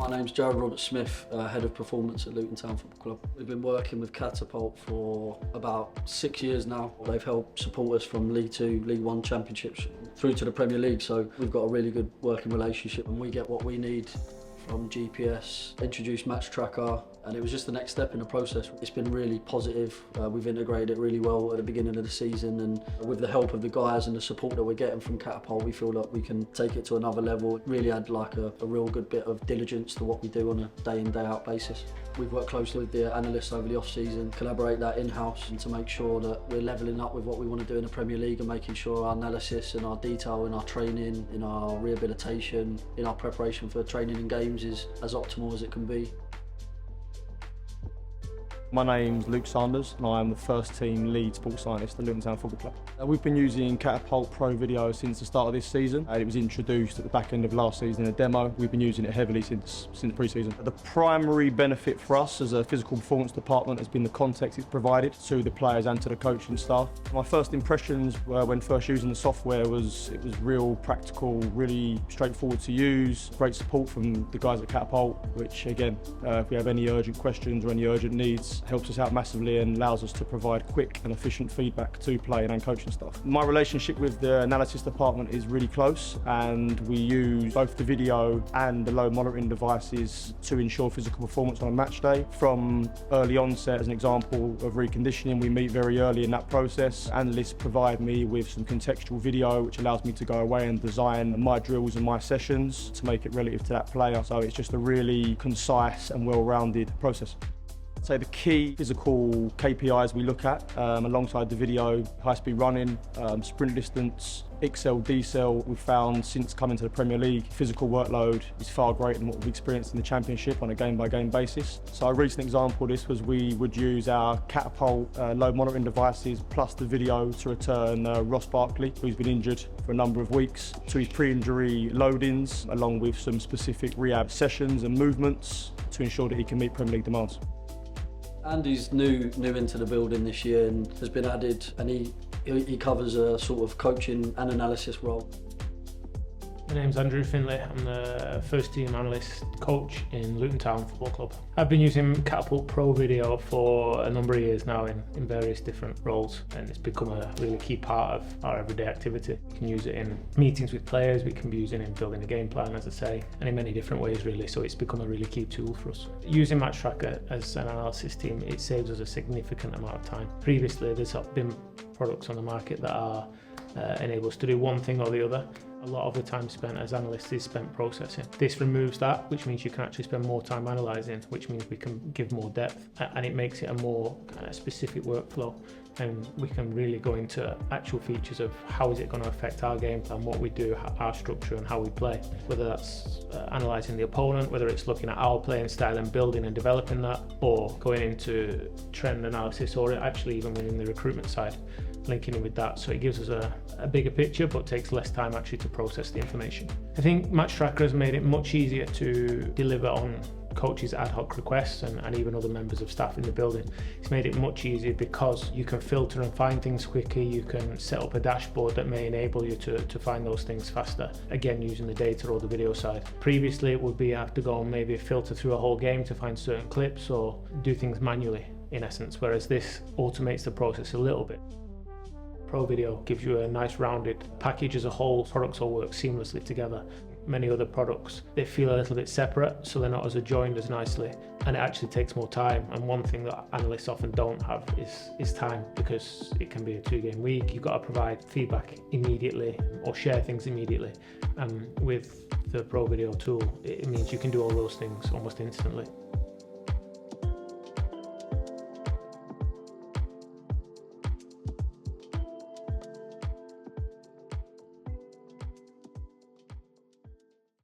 My name's Jared Smith, Head of Performance at Luton Town Football Club. We've been working with Catapult for about 6 years now. They've helped support us from League 2, League 1 championships through to the Premier League, so we've got a really good working relationship and we get what we need from GPS, introduced Match Tracker, and it was just the next step in the process. It's been really positive. We've integrated it really well at the beginning of the season, and with the help of the guys and the support that we're getting from Catapult, we feel like we can take it to another level. It really add like a real good bit of diligence to what we do on a day in, day out basis. We've worked closely with the Analyst over the off-season, collaborate that in-house, and to make sure that we're levelling up with what we want to do in the Premier League and making sure our analysis and our detail in our training, in our rehabilitation, in our preparation for training and games is as optimal as it can be. My name's Saunders and I am the first team lead sports scientist at Luton Town Football Club. We've been using Catapult Pro Video since the start of this season. It was introduced at the back end of last season in a demo. We've been using it heavily since pre-season. The primary benefit for us as a physical performance department has been the context it's provided to the players and to the coaching staff. My first impressions were when first using the software it was real practical, really straightforward to use, great support from the guys at Catapult, which again, if we have any urgent questions or any urgent needs, helps us out massively and allows us to provide quick and efficient feedback to playing and coaching staff. My relationship with the analysis department is really close, and we use both the video and the low monitoring devices to ensure physical performance on a match day. From early onset, as an example of reconditioning, we meet very early in that process. Analysts provide me with some contextual video which allows me to go away and design my drills and my sessions to make it relative to that player. So it's just a really concise and well-rounded process. So the key physical KPIs we look at alongside the video: high-speed running, sprint distance, excel, decel. We've found since coming to the Premier League, physical workload is far greater than what we've experienced in the Championship on a game-by-game basis. So a recent example of this was we would use our Catapult load monitoring devices plus the video to return Ross Barkley, who's been injured for a number of weeks, to his pre-injury load-ins, along with some specific rehab sessions and movements to ensure that he can meet Premier League demands. Andy's new into the building this year and has been added, and he covers a sort of coaching and analysis role. My name's Findlay. I'm the first team analyst coach in Luton Town Football Club. I've been using Catapult Pro Video for a number of years now in various different roles, and it's become a really key part of our everyday activity. We can use it in meetings with players, we can be using it in building a game plan, as I say, and in many different ways really, so it's become a really key tool for us. Using Match Tracker as an analysis team, it saves us a significant amount of time. Previously there's been products on the market that are enable us to do one thing or the other. A lot of the time spent as analysts is spent processing. This removes that, which means you can actually spend more time analysing, which means we can give more depth, and it makes it a more kind of specific workflow, and we can really go into actual features of how is it going to affect our game plan, what we do, our structure and how we play. Whether that's analysing the opponent, whether it's looking at our playing style and building and developing that, or going into trend analysis, or actually even within the recruitment side, linking in with that. So it gives us a bigger picture but takes less time actually to process the information. I think Match Tracker has made it much easier to deliver on coaches' ad hoc requests and even other members of staff in the building. It's made it much easier because you can filter and find things quicker, you can set up a dashboard that may enable you to find those things faster, again using the data or the video side. Previously it would be you have to go and maybe filter through a whole game to find certain clips or do things manually in essence, whereas this automates the process a little bit. Pro Video gives you a nice rounded package as a whole. Products all work seamlessly together. Many other products, they feel a little bit separate, so they're not as adjoined as nicely, and it actually takes more time. And one thing that analysts often don't have is time, because it can be a 2-game week. You've got to provide feedback immediately or share things immediately. And with the Pro Video tool, it means you can do all those things almost instantly.